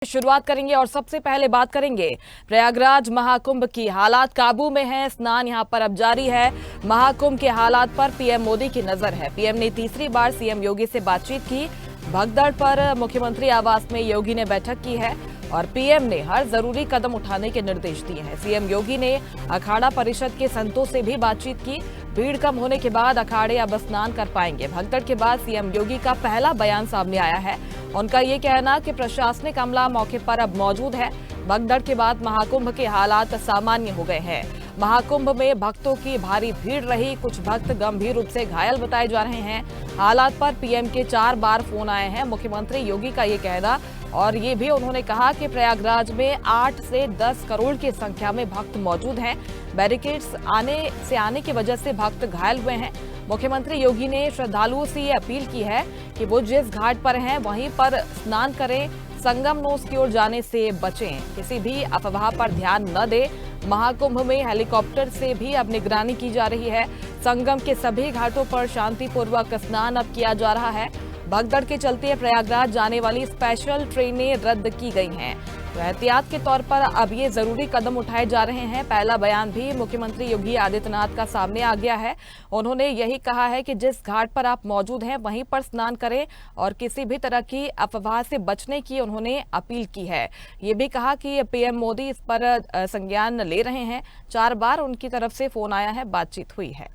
शुरुआत करेंगे और सबसे पहले बात करेंगे प्रयागराज महाकुंभ की। हालात काबू में हैं, स्नान यहां पर अब जारी है। महाकुंभ के हालात पर पीएम मोदी की नजर है। पीएम ने तीसरी बार सीएम योगी से बातचीत की। भगदड़ पर मुख्यमंत्री आवास में योगी ने बैठक की है और पीएम ने हर जरूरी कदम उठाने के निर्देश दिए हैं। सीएम योगी ने अखाड़ा परिषद के संतों से भी बातचीत की। भीड़ कम होने के बाद अखाड़े अब स्नान कर पाएंगे। भगदड़ के बाद सीएम योगी का पहला बयान सामने आया है। उनका ये कहना कि प्रशासनिक अमला मौके पर अब मौजूद है। भगदड़ के बाद महाकुंभ के हालात सामान्य हो गए हैं। महाकुंभ में भक्तों की भारी भीड़ रही। कुछ भक्त गंभीर रूप से घायल बताए जा रहे हैं। हालात पर पीएम के 4 बार फोन आए हैं। मुख्यमंत्री योगी का ये कहना, और ये भी उन्होंने कहा कि प्रयागराज में 8 से 10 करोड़ की संख्या में भक्त मौजूद हैं। बैरिकेड्स आने की वजह से भक्त घायल हुए हैं। मुख्यमंत्री योगी ने श्रद्धालुओं से ये अपील की है कि वो जिस घाट पर हैं वहीं पर स्नान करें, संगम नोस की ओर जाने से बचें, किसी भी अफवाह पर ध्यान न दें। महाकुंभ में हेलीकॉप्टर से भी अब निगरानी की जा रही है। संगम के सभी घाटों पर शांतिपूर्वक स्नान अब किया जा रहा है। भगदड़ के चलते प्रयागराज जाने वाली स्पेशल ट्रेनें रद्द की गई हैं। तो एहतियात के तौर पर अब ये जरूरी कदम उठाए जा रहे हैं। पहला बयान भी मुख्यमंत्री योगी आदित्यनाथ का सामने आ गया है। उन्होंने यही कहा है कि जिस घाट पर आप मौजूद हैं वहीं पर स्नान करें और किसी भी तरह की अफवाह से बचने की उन्होंने अपील की है। ये भी कहा कि पीएम मोदी इस पर संज्ञान ले रहे हैं। 4 बार उनकी तरफ से फोन आया है, बातचीत हुई है।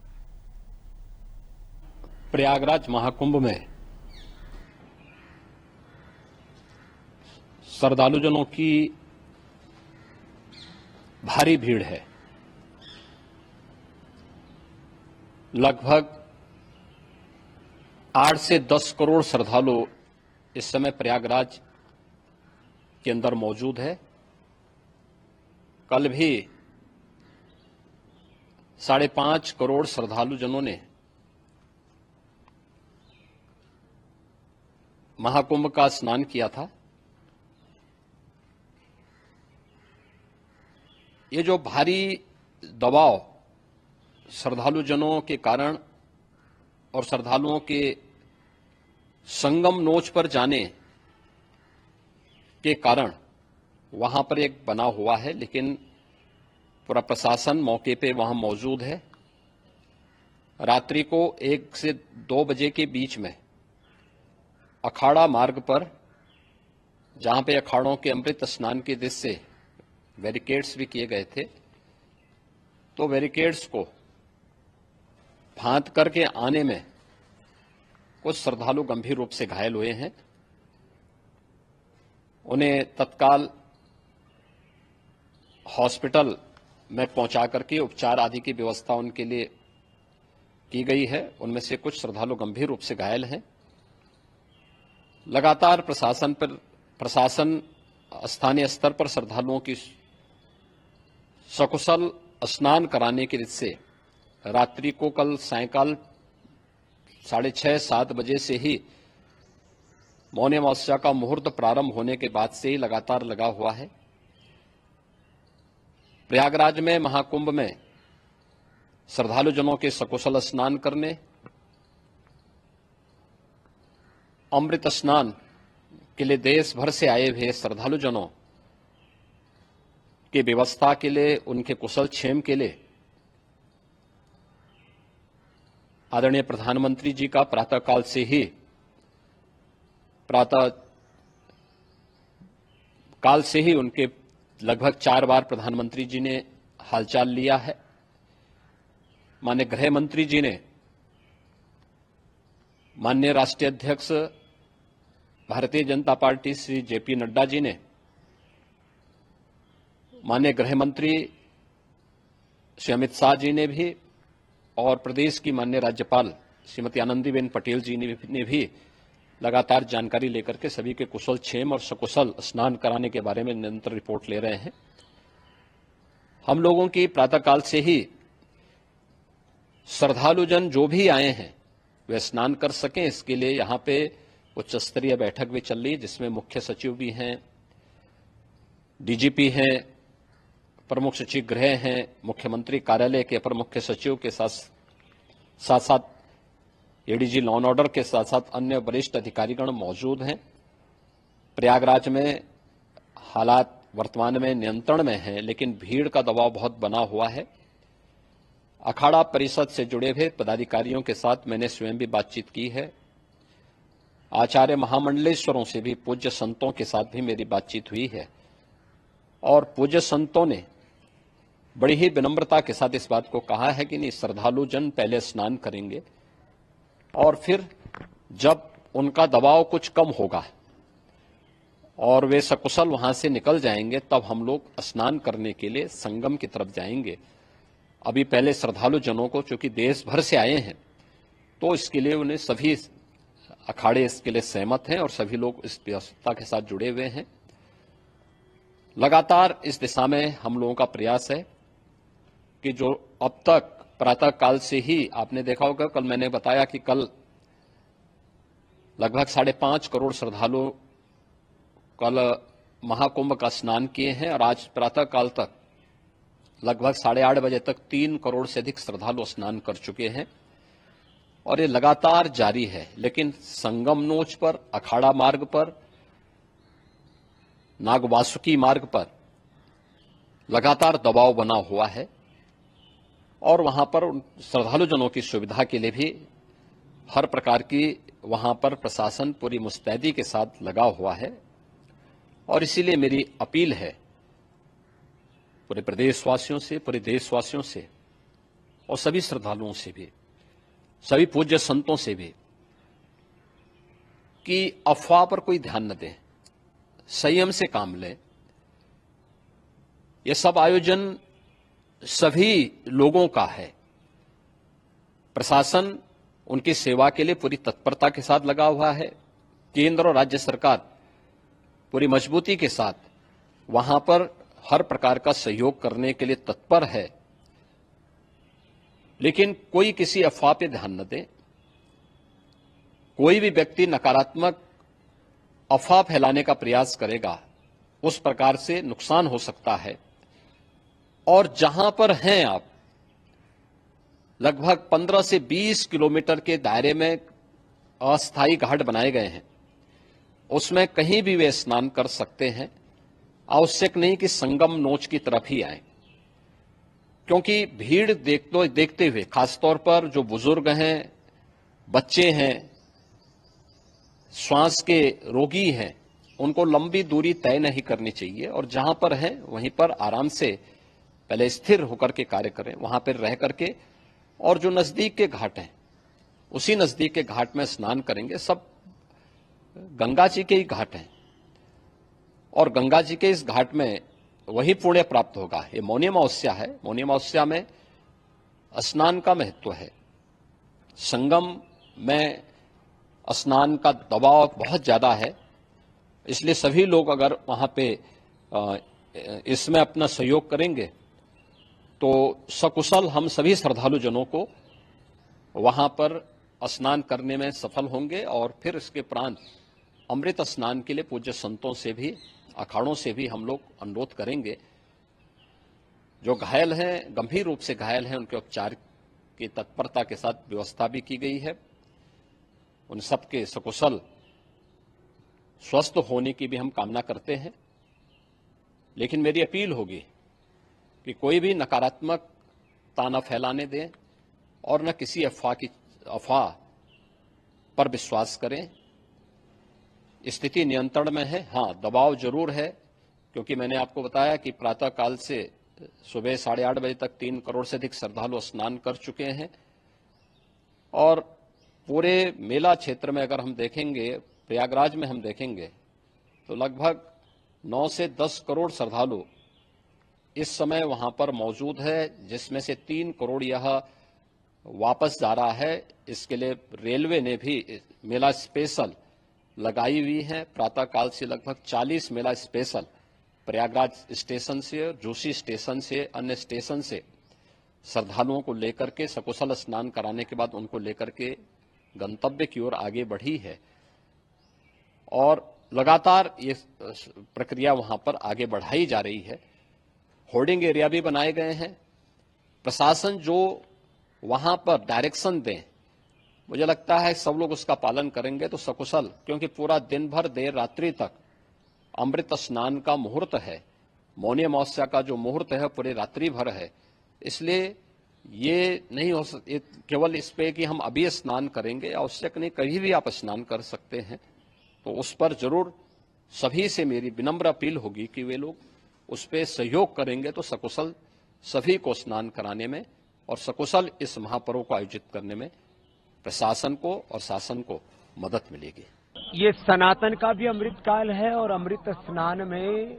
प्रयागराज महाकुंभ में श्रद्धालुजनों की भारी भीड़ है। लगभग 8 से 10 करोड़ श्रद्धालु इस समय प्रयागराज के अंदर मौजूद है। कल भी 5.5 करोड़ श्रद्धालुजनों ने महाकुंभ का स्नान किया था। ये जो भारी दबाव श्रद्धालुजनों के कारण और श्रद्धालुओं के संगम नोच पर जाने के कारण वहां पर एक बना हुआ है, लेकिन पूरा प्रशासन मौके पे वहां मौजूद है। रात्रि को 1 से 2 बजे के बीच में अखाड़ा मार्ग पर, जहां पे अखाड़ों के अमृत स्नान के दृश्य से बैरिकेड्स भी किए गए थे, तो बैरिकेड्स को फांद करके आने में कुछ श्रद्धालु गंभीर रूप से घायल हुए हैं। उन्हें तत्काल हॉस्पिटल में पहुंचा करके उपचार आदि की व्यवस्था उनके लिए की गई है। उनमें से कुछ श्रद्धालु गंभीर रूप से घायल हैं। लगातार प्रशासन स्थानीय स्तर पर श्रद्धालुओं की सकुशल स्नान कराने के से रात्रि को कल सायंकाल 6:30-7 बजे से ही मौनी अमावस्या का मुहूर्त प्रारंभ होने के बाद से ही लगातार लगा हुआ है। प्रयागराज में महाकुंभ में श्रद्धालुजनों के सकुशल स्नान करने, अमृत स्नान के लिए देश भर से आए हुए श्रद्धालुजनों की व्यवस्था के लिए, उनके कुशल क्षेम के लिए आदरणीय प्रधानमंत्री जी का प्रातःकाल से ही उनके लगभग 4 बार प्रधानमंत्री जी ने हालचाल लिया है। माननीय गृह मंत्री जी ने, माननीय राष्ट्रीय अध्यक्ष भारतीय जनता पार्टी श्री जेपी नड्डा जी ने, माननीय गृह मंत्री श्री अमित शाह जी ने भी, और प्रदेश की माननीय राज्यपाल श्रीमती आनंदीबेन पटेल जी ने भी लगातार जानकारी लेकर के सभी के कुशल क्षेम और सकुशल स्नान कराने के बारे में निरंतर रिपोर्ट ले रहे हैं। हम लोगों की प्रातःकाल से ही श्रद्धालुजन जो भी आए हैं वे स्नान कर सकें, इसके लिए यहाँ पे उच्च स्तरीय बैठक भी चल रही है, जिसमें मुख्य सचिव भी हैं, डीजीपी हैं, प्रमुख सचिव गृह हैं, मुख्यमंत्री कार्यालय के अपर मुख्य सचिव के साथ साथ एडीजी लॉ एंड ऑर्डर के साथ साथ अन्य वरिष्ठ अधिकारीगण मौजूद हैं। प्रयागराज में हालात वर्तमान में नियंत्रण में हैं, लेकिन भीड़ का दबाव बहुत बना हुआ है। अखाड़ा परिषद से जुड़े हुए पदाधिकारियों के साथ मैंने स्वयं भी बातचीत की है। आचार्य महामंडलेश्वरों से भी, पूज्य संतों के साथ भी मेरी बातचीत हुई है और पूज्य संतों ने बड़ी ही विनम्रता के साथ इस बात को कहा है कि नहीं, श्रद्धालु जन पहले स्नान करेंगे और फिर जब उनका दबाव कुछ कम होगा और वे सकुशल वहां से निकल जाएंगे, तब हम लोग स्नान करने के लिए संगम की तरफ जाएंगे। अभी पहले श्रद्धालु जनों को, चूंकि देश भर से आए हैं, तो इसके लिए उन्हें सभी अखाड़े इसके लिए सहमत हैं और सभी लोग इस व्यवस्था के साथ जुड़े हुए हैं। लगातार इस दिशा में हम लोगों का प्रयास है कि जो अब तक प्रातः काल से ही आपने देखा होगा, कल मैंने बताया कि कल लगभग 5.5 करोड़ श्रद्धालु कल महाकुंभ का स्नान किए हैं और आज प्रातः काल तक लगभग 8:30 बजे तक 3 करोड़ से अधिक श्रद्धालु स्नान कर चुके हैं और ये लगातार जारी है। लेकिन संगम नोच पर, अखाड़ा मार्ग पर, नागवासुकी मार्ग पर लगातार दबाव बना हुआ है और वहां पर श्रद्धालु जनों की सुविधा के लिए भी हर प्रकार की वहां पर प्रशासन पूरी मुस्तैदी के साथ लगा हुआ है। और इसीलिए मेरी अपील है पूरे प्रदेशवासियों से, पूरे देशवासियों से और सभी श्रद्धालुओं से भी, सभी पूज्य संतों से भी कि अफवाह पर कोई ध्यान न दें, संयम से काम लें। यह सब आयोजन सभी लोगों का है। प्रशासन उनकी सेवा के लिए पूरी तत्परता के साथ लगा हुआ है। केंद्र और राज्य सरकार पूरी मजबूती के साथ वहां पर हर प्रकार का सहयोग करने के लिए तत्पर है। लेकिन कोई किसी अफवाह पे ध्यान न दे। कोई भी व्यक्ति नकारात्मक अफवाह फैलाने का प्रयास करेगा, उस प्रकार से नुकसान हो सकता है। और जहां पर हैं आप, लगभग 15 से 20 किलोमीटर के दायरे में अस्थायी घाट बनाए गए हैं, उसमें कहीं भी वे स्नान कर सकते हैं। आवश्यक नहीं कि संगम नोच की तरफ ही आए, क्योंकि भीड़ देखते हुए, खासतौर पर जो बुजुर्ग हैं, बच्चे हैं, श्वास के रोगी हैं, उनको लंबी दूरी तय नहीं करनी चाहिए और जहां पर हैं वहीं पर आराम से पहले स्थिर होकर के कार्य करें, वहां पर रह करके। और जो नजदीक के घाट हैं, उसी नजदीक के घाट में स्नान करेंगे। सब गंगा जी के ही घाट हैं और गंगा जी के इस घाट में वही पुण्य प्राप्त होगा। ये मौनी अमावस्या है। मौनी अमावस्या में स्नान का महत्व है। संगम में स्नान का दबाव बहुत ज्यादा है, इसलिए सभी लोग अगर वहां पे इसमें अपना सहयोग करेंगे तो सकुशल हम सभी श्रद्धालु जनों को वहां पर स्नान करने में सफल होंगे। और फिर इसके उपरांत अमृत स्नान के लिए पूज्य संतों से भी, अखाड़ों से भी हम लोग अनुरोध करेंगे। जो घायल हैं, गंभीर रूप से घायल हैं, उनके उपचार की तत्परता के साथ व्यवस्था भी की गई है। उन सबके सकुशल स्वस्थ होने की भी हम कामना करते हैं। लेकिन मेरी अपील होगी कि कोई भी नकारात्मकता न फैलाने दें और न किसी अफवाह पर विश्वास करें। स्थिति नियंत्रण में है। हाँ, दबाव जरूर है, क्योंकि मैंने आपको बताया कि प्रातः काल से सुबह 8:30 बजे तक 3 करोड़ से अधिक श्रद्धालु स्नान कर चुके हैं और पूरे मेला क्षेत्र में अगर हम देखेंगे, प्रयागराज में हम देखेंगे तो लगभग 9 से 10 करोड़ श्रद्धालु इस समय वहां पर मौजूद है, जिसमें से 3 करोड़ यह वापस जा रहा है। इसके लिए रेलवे ने भी मेला स्पेशल लगाई हुई है। प्रातः काल से लगभग 40 मेला स्पेशल प्रयागराज स्टेशन से, जोशी स्टेशन से, अन्य स्टेशन से श्रद्धालुओं को लेकर के सकुशल स्नान कराने के बाद उनको लेकर के गंतव्य की ओर आगे बढ़ी है और लगातार ये प्रक्रिया वहां पर आगे बढ़ाई जा रही है। होर्डिंग एरिया भी बनाए गए हैं। प्रशासन जो वहां पर डायरेक्शन दें, मुझे लगता है सब लोग उसका पालन करेंगे तो सकुशल, क्योंकि पूरा दिन भर देर रात्रि तक अमृत स्नान का मुहूर्त है, मौनी अमावस्या का जो मुहूर्त है पूरे रात्रि भर है, इसलिए ये नहीं हो केवल इस पे कि हम अभी स्नान करेंगे, आवश्यक नहीं, कभी भी आप स्नान कर सकते हैं। तो उस पर जरूर सभी से मेरी विनम्र अपील होगी कि वे लोग उस पर सहयोग करेंगे तो सकुशल सभी को स्नान कराने में और सकुशल इस महापर्व को आयोजित करने में प्रशासन को और शासन को मदद मिलेगी। ये सनातन का भी अमृत काल है और अमृत स्नान में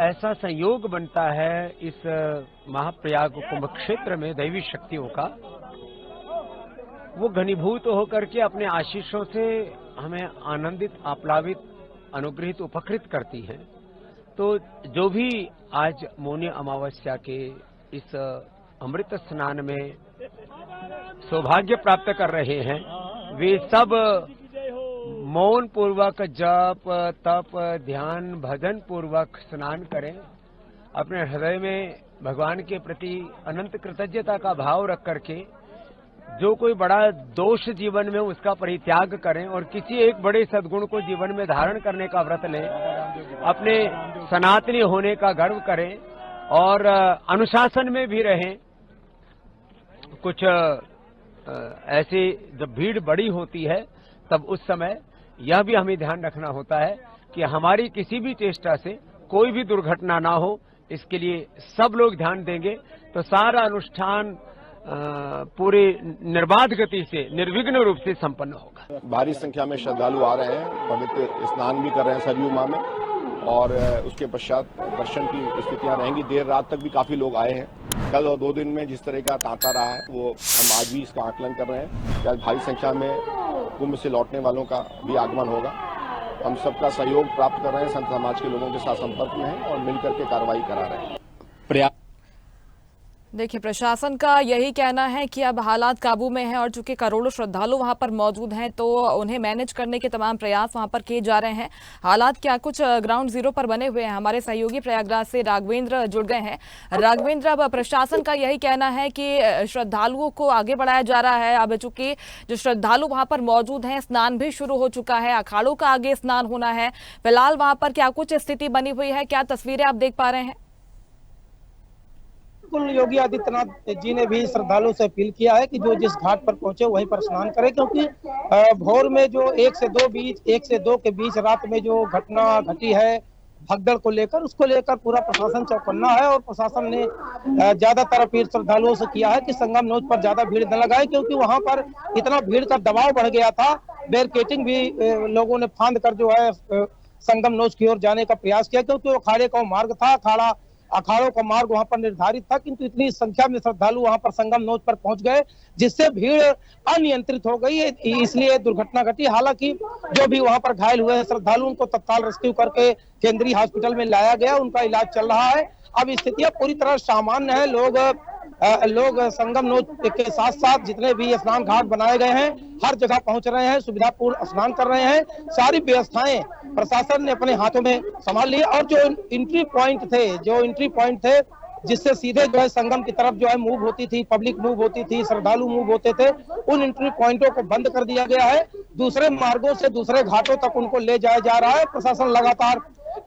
ऐसा संयोग बनता है इस महाप्रयाग कुंभ क्षेत्र में दैवी शक्तियों का, वो घनीभूत होकर के अपने आशीषों से हमें आनंदित, आप्लावित, अनुग्रहित, उपकृत करती हैं। तो जो भी आज मौनी अमावस्या के इस अमृत स्नान में सौभाग्य प्राप्त कर रहे हैं, वे सब मौन पूर्वक जप, तप, ध्यान, भजन पूर्वक स्नान करें। अपने हृदय में भगवान के प्रति अनंत कृतज्ञता का भाव रख करके जो कोई बड़ा दोष जीवन में उसका परित्याग करें और किसी एक बड़े सद्गुण को जीवन में धारण करने का व्रत लें। अपने सनातनी होने का गर्व करें और अनुशासन में भी रहें। कुछ ऐसी जब भीड़ बड़ी होती है तब उस समय यह भी हमें ध्यान रखना होता है कि हमारी किसी भी चेष्टा से कोई भी दुर्घटना ना हो, इसके लिए सब लोग ध्यान देंगे तो सारा अनुष्ठान पूरी निर्बाध गति से, निर्विघ्न रूप से संपन्न होगा। भारी संख्या में श्रद्धालु आ रहे हैं, पवित्र स्नान भी कर रहे हैं सरयू मां में और उसके पश्चात दर्शन की स्थितियां रहेंगी। देर रात तक भी काफी लोग आए हैं। कल और 2 दिन में जिस तरह का तांता रहा है वो हम आज भी इसका आकलन कर रहे हैं कि आज भारी संख्या में कुंभ से लौटने वालों का भी आगमन होगा। हम सबका सहयोग प्राप्त कर रहे हैं, संत समाज के लोगों के साथ संपर्क में हैं और मिलकर के कार्रवाई करा रहे हैं। देखिए, प्रशासन का यही कहना है कि अब हालात काबू में हैं और चूंकि करोड़ों श्रद्धालु वहां पर मौजूद हैं तो उन्हें मैनेज करने के तमाम प्रयास वहां पर किए जा रहे हैं। हालात क्या कुछ ग्राउंड जीरो पर बने हुए हैं। हमारे सहयोगी प्रयागराज से राघवेंद्र जुड़ गए हैं। राघवेंद्र, अब प्रशासन का यही कहना है कि श्रद्धालुओं को आगे बढ़ाया जा रहा है। अब चूंकि जो श्रद्धालु वहां पर मौजूद हैं, स्नान भी शुरू हो चुका है, अखाड़ों का आगे स्नान होना है। फिलहाल वहां पर क्या कुछ स्थिति बनी हुई है, क्या तस्वीरें आप देख पा रहे हैं? योगी आदित्यनाथ जी ने भी श्रद्धालुओं से अपील किया है कि जो जिस घाट पर पहुंचे वहीं पर स्नान करें, क्योंकि भोर में जो 1 से 2 के बीच रात में जो घटना घटी है भगदड़ को लेकर, उसको लेकर पूरा प्रशासन चौकन्ना है और प्रशासन ने ज्यादातर अपील श्रद्धालुओं से किया है कि संगम नोच पर ज्यादा भीड़ न लगाए, क्योंकि वहां पर इतना भीड़ का दबाव बढ़ गया था। बैरिकेडिंग भी लोगों ने फांद कर जो है संगम नोच की ओर जाने का प्रयास किया, क्योंकि वो अखाड़े का मार्ग था, अखाड़ों का मार्ग वहां पर निर्धारित था, किंतु इतनी संख्या में श्रद्धालु वहां पर संगम नोच पर पहुंच गए जिससे भीड़ अनियंत्रित हो गई, इसलिए दुर्घटना घटी। हालांकि जो भी वहां पर घायल हुए हैं श्रद्धालु, उनको तत्काल रेस्क्यू करके केंद्रीय हॉस्पिटल में लाया गया, उनका इलाज चल रहा है। अब स्थितियां पूरी तरह सामान्य है। लोग संगम नोच के साथ साथ जितने भी स्नान घाट बनाए गए हैं हर जगह पहुंच रहे हैं, सुविधापूर्ण स्नान कर रहे हैं। सारी व्यवस्थाएं प्रशासन ने अपने हाथों में संभाल ली और जो एंट्री पॉइंट थे जिससे सीधे जो है संगम की तरफ जो है मूव होती थी, पब्लिक मूव होती थी, श्रद्धालु मूव होते थे, उन एंट्री पॉइंटों को बंद कर दिया गया है। दूसरे मार्गों से दूसरे घाटों तक उनको ले जाया जा रहा है। प्रशासन लगातार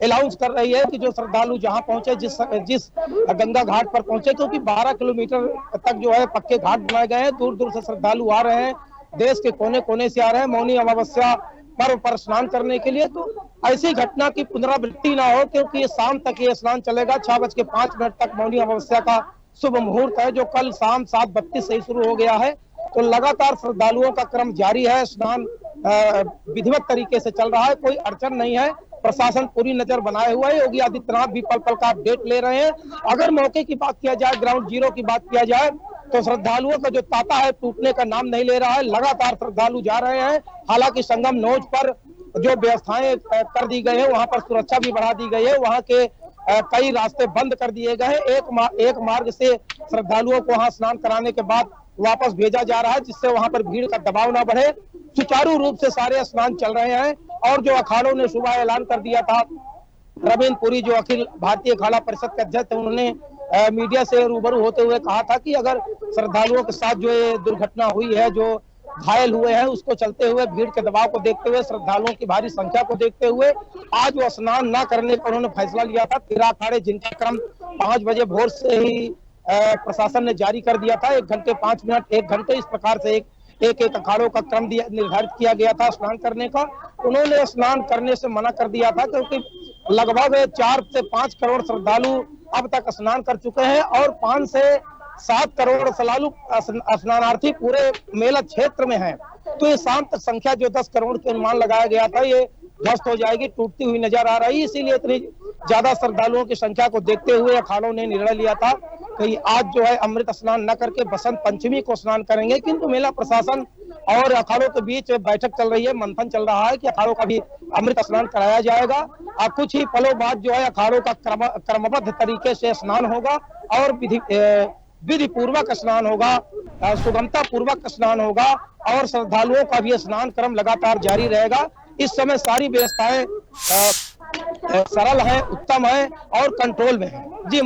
अनाउंस कर रही है कि जो श्रद्धालु जहां पहुंचे, जिस गंगा घाट पर पहुंचे, क्योंकि 12 किलोमीटर तक जो है पक्के घाट बनाए गए हैं, दूर दूर से श्रद्धालु आ रहे हैं, देश के कोने कोने से आ रहे हैं मौनी अमावस्या पर्व पर स्नान करने के लिए। तो ऐसी घटना की पुनरावृत्ति ना हो, क्योंकि शाम तक ये स्नान चलेगा। 6:05 तक मौनी अमावस्या का शुभ मुहूर्त है, जो कल शाम 7:32 से शुरू हो गया है। तो लगातार श्रद्धालुओं का क्रम जारी है, स्नान विधिवत तरीके से चल रहा है, कोई अड़चन नहीं है। प्रशासन पूरी नजर बनाए हुआ है। योगी आदित्यनाथ भी पल पल का अपडेट ले रहे हैं। अगर मौके की बात किया जाए, ग्राउंड जीरो की बात किया जाए, तो श्रद्धालुओं का जो तांता है टूटने का नाम नहीं ले रहा है। लगातार श्रद्धालु जा रहे हैं। हालांकि संगम नोच पर जो व्यवस्थाएं कर दी गई है, वहां पर सुरक्षा भी बढ़ा दी गई है। वहां के कई रास्ते बंद कर दिए गए हैं। एक मार्ग से श्रद्धालुओं को वहां स्नान कराने के बाद वापस भेजा जा रहा है, जिससे वहां पर भीड़ का दबाव ना बढ़े। सुचारू रूप से सारे स्नान चल रहे हैं। और जो अखाड़ों ने सुबह ऐलान कर दिया था, रविंद्र पुरी जो अखिल भारतीय अखाड़ा परिषद के अध्यक्ष थे, उन्होंने मीडिया से रूबरू होते हुए कहा था कि अगर श्रद्धालुओं के साथ जो ये दुर्घटना हुई है, जो घायल हुए हैं, उसको चलते हुए भीड़ के दबाव को देखते हुए, श्रद्धालुओं की भारी संख्या को देखते हुए आज वो स्नान न करने का उन्होंने फैसला लिया था। 13 अखाड़े जिनका क्रम 5 बजे भोर से ही प्रशासन ने जारी कर दिया था। 1 घंटे 5 मिनट 1 घंटे इस प्रकार से एक अखाड़ों का क्रम निर्धारित किया गया था स्नान करने का। उन्होंने स्नान करने से मना कर दिया था क्योंकि लगभग 4 से 5 करोड़ श्रद्धालु अब तक स्नान कर चुके हैं और 5 से 7 करोड़ श्रद्धालु स्नानार्थी पूरे मेला क्षेत्र में हैं। तो ये शाम तक संख्या जो 10 करोड़ के अनुमान लगाया गया था ये ध्वस्त हो जाएगी, टूटती हुई नजर आ रही है। इसीलिए इतनी ज्यादा श्रद्धालुओं की संख्या को देखते हुए अखाड़ों ने निर्णय लिया था कि आज जो है अमृत स्नान न करके बसंत पंचमी को स्नान करेंगे। किंतु मेला प्रशासन और अखाड़ों के बीच बैठक चल रही है, मंथन चल रहा है कि अखाड़ों का भी अमृत स्नान कराया जाएगा। कुछ ही पलों बाद जो है अखाड़ों का क्रमबद्ध तरीके से स्नान होगा और विधि पूर्वक स्नान होगा, सुगमता पूर्वक स्नान होगा और श्रद्धालुओं का भी स्नान क्रम लगातार जारी रहेगा। इस समय सारी व्यवस्थाएं सरल है, उत्तम है और कंट्रोल में है। जी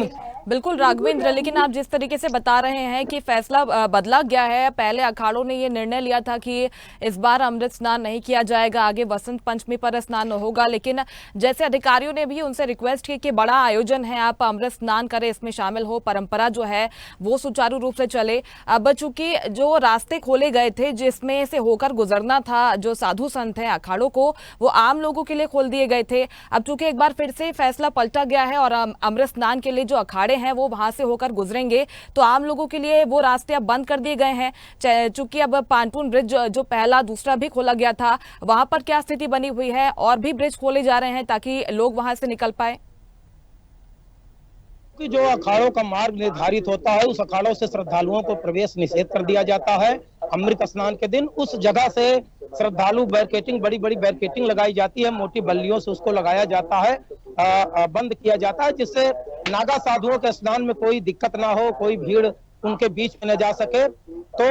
बिल्कुल राघवेंद्र, लेकिन आप जिस तरीके से बता रहे हैं कि फैसला बदला गया है, पहले अखाड़ों ने ये निर्णय लिया था कि इस बार अमृत स्नान नहीं किया जाएगा, आगे बसंत पंचमी पर स्नान होगा, लेकिन जैसे अधिकारियों ने भी उनसे रिक्वेस्ट की कि बड़ा आयोजन है, आप अमृत स्नान करें, इसमें शामिल हो, परंपरा जो है वो सुचारू रूप से चले। अब चूंकि जो रास्ते खोले गए थे जिसमें से होकर गुजरना था जो साधु संत हैं अखाड़ों को, वो आम लोगों के लिए खोल दिए गए थे। अब चूंकि एक बार फिर से फैसला पलटा गया है और अमृत स्नान के लिए जो अखाड़े हैं वो वहां से होकर गुजरेंगे, तो आम लोगों के लिए वो रास्ते अब बंद कर दिए गए हैं। चूंकि अब पानपुन ब्रिज जो पहला दूसरा भी खोला गया था, वहां पर क्या स्थिति बनी हुई है? और भी ब्रिज खोले जा रहे हैं ताकि लोग वहां से निकल पाए? कि जो अखाड़ों का मार्ग निर्धारित होता है उस अखाड़ों से श्रद्धालुओं को प्रवेश निषेध कर दिया जाता है। अमृत स्नान के दिन उस जगह से श्रद्धालु बैरिकेटिंग, बड़ी बड़ी बैरिकेटिंग लगाई जाती है, मोटी बल्लियों से उसको लगाया जाता है, बंद किया जाता है, जिससे नागा साधुओं के स्नान में कोई दिक्कत ना हो, कोई भीड़ उनके बीच में न जा सके। तो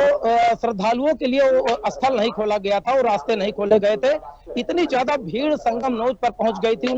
श्रद्धालुओं के लिए वो स्थल नहीं खोला गया था, वो रास्ते नहीं खोले गए थे। इतनी ज्यादा भीड़ संगम नोज पर पहुंच गई थी,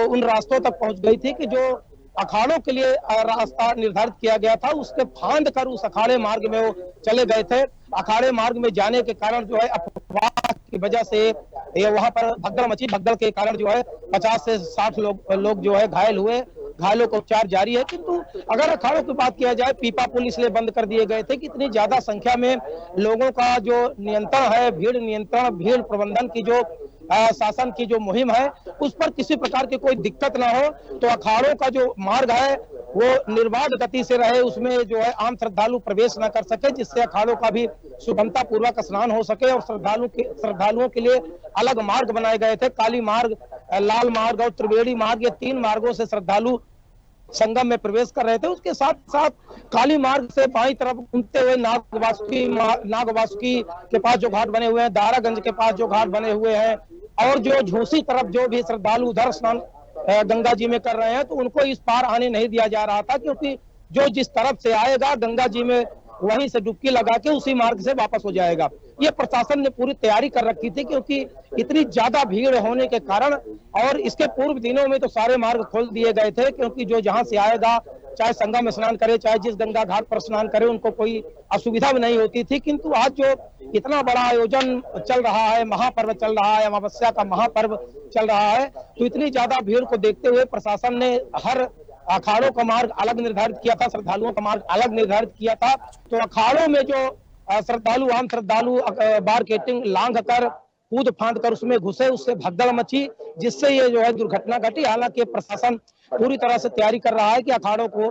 उन रास्तों तक पहुंच गई थी कि जो अखाड़ों के लिए रास्ता निर्धारित किया गया था उसके फांद कर उस अखाड़े मार्ग में वो चले गए थे। अखाड़े मार्ग में जाने के कारण जो है अफवाह की वजह से ये वहां पर भगदड़ मची। भगदड़ के कारण जो है 50 से 60 लोग जो है घायल हुए, घायलों का उपचार जारी है। किंतु अगर अखाड़ों की बात किया जाए, पीपा पुल इसलिए बंद कर दिए गए थे कि इतनी ज्यादा संख्या में लोगों का जो नियंत्रण है, भीड़ नियंत्रण, भीड़ प्रबंधन की जो शासन की जो मुहिम है उस पर किसी प्रकार की कोई दिक्कत ना हो, तो अखाड़ों का जो मार्ग है वो निर्बाध गति से रहे, उसमें जो है आम श्रद्धालु प्रवेश न कर सके, जिससे अखाड़ों का भी सुगमता पूर्वक स्नान हो सके। और श्रद्धालुओं के लिए अलग मार्ग बनाए गए थे, काली मार्ग, लाल मार्ग और त्रिवेणी मार्ग, ये 3 मार्गों से श्रद्धालु संगम में प्रवेश कर रहे थे। उसके साथ साथ काली मार्ग से बाईं तरफ घूमते हुए नागवासुकी के पास जो घाट बने हुए हैं, दारागंज के पास जो घाट बने हुए हैं और जो झूसी तरफ जो भी श्रद्धालु उधर स्नान गंगा जी में कर रहे हैं, तो उनको इस पार आने नहीं दिया जा रहा था, क्योंकि जो जिस तरफ से आएगा गंगा जी में वहीं से डुबकी लगा के उसी मार्ग से वापस हो जाएगा। ये प्रशासन ने पूरी तैयारी कर रखी थी, क्योंकि इतनी ज्यादा भीड़ होने के कारण। और इसके पूर्व दिनों में तो सारे मार्ग खोल दिए गए थे, क्योंकि जो जहां से आएगा, चाहे संगम में स्नान करे, चाहे जिस गंगा घाट पर स्नान करे, उनको कोई असुविधा भी नहीं होती थी। किंतु आज जो इतना बड़ा आयोजन चल रहा है, महापर्व चल रहा है, अमावस्या का महापर्व चल रहा है, तो इतनी ज्यादा भीड़ को देखते हुए प्रशासन ने हर अखाड़ों का मार्ग अलग निर्धारित किया था, श्रद्धालुओं का मार्ग अलग निर्धारित किया था। तो अखाड़ों में जो श्रद्धालु, आम श्रद्धालु बारकेटिंग लांघ कर, कूद फांद कर उसमें घुसे, उससे भगदड़ मची, जिससे ये जो है दुर्घटना घटी। हालांकि प्रशासन पूरी तरह से तैयारी कर रहा है कि अखाड़ों को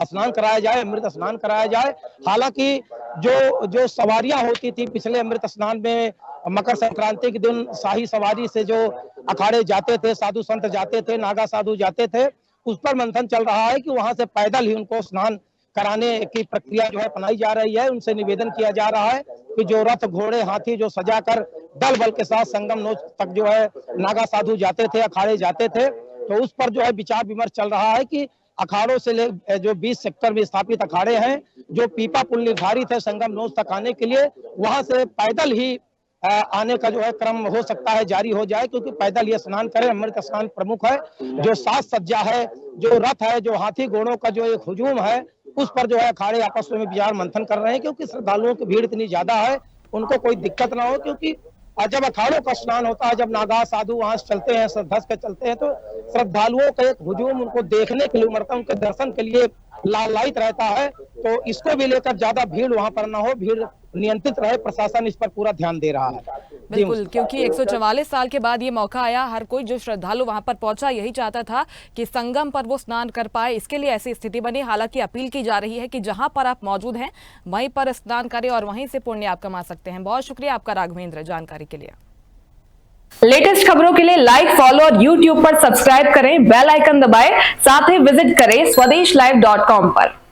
स्नान कराया जाए, अमृत स्नान कराया जाए। हालांकि जो सवारियां होती थी पिछले अमृत स्नान में, मकर संक्रांति के दिन शाही सवारी से जो अखाड़े जाते थे, साधु संत जाते थे, नागा साधु जाते थे, उस पर मंथन चल रहा है कि वहां से पैदल ही उनको स्नान कराने की प्रक्रिया जो है अपनाई जा रही है। उनसे निवेदन किया जा रहा है कि जो रथ, घोड़े, हाथी जो सजाकर दल बल के साथ संगम नोच तक जो है नागा साधु जाते थे, अखाड़े जाते थे, तो उस पर जो है विचार विमर्श चल रहा है कि अखाड़ों से जो 20 सेक्टर में स्थापित अखाड़े हैं, जो पीपा पुल निर्धारित है संगम नोच तक आने के लिए, वहां से पैदल ही आने का जो है क्रम हो सकता है जारी हो जाए, क्योंकि पैदल ये स्नान करें। अमृत स्नान प्रमुख है, जो साज सज्जा है, जो रथ है, जो हाथी घोड़ों का जो एक हुजूम है, उस पर जो है अखाड़े आपस में विचार मंथन कर रहे हैं, क्योंकि श्रद्धालुओं की भीड़ इतनी ज्यादा है। उनको कोई दिक्कत ना हो, क्योंकि जब अखाड़ों का स्नान होता है, जब नागा साधु वहां से चलते हैं, धस के चलते हैं, तो श्रद्धालुओं का एक हुजूम उनको देखने के लिए उमड़ता है, उनके दर्शन के लिए लालायित रहता है। तो इसको भी लेकर ज्यादा भीड़ वहां पर ना हो, भीड़ नियंत्रित रहे, प्रशासन इस पर पूरा ध्यान दे रहा है। बिल्कुल, क्योंकि 144 साल के बाद ये मौका आया, हर कोई जो श्रद्धालु वहां पर पहुंचा यही चाहता था कि संगम पर वो स्नान कर पाए, इसके लिए ऐसी स्थिति बनी। हालांकि अपील की जा रही है कि जहां पर आप मौजूद हैं वहीं पर स्नान करें और वहीं से पुण्य आप कमा सकते हैं। बहुत शुक्रिया आपका राघवेंद्र जानकारी के लिए। लेटेस्ट खबरों के लिए लाइक, फॉलो और यूट्यूब पर सब्सक्राइब करें, बेल आइकन दबाएं, साथ ही विजिट करें swedishlive.com पर।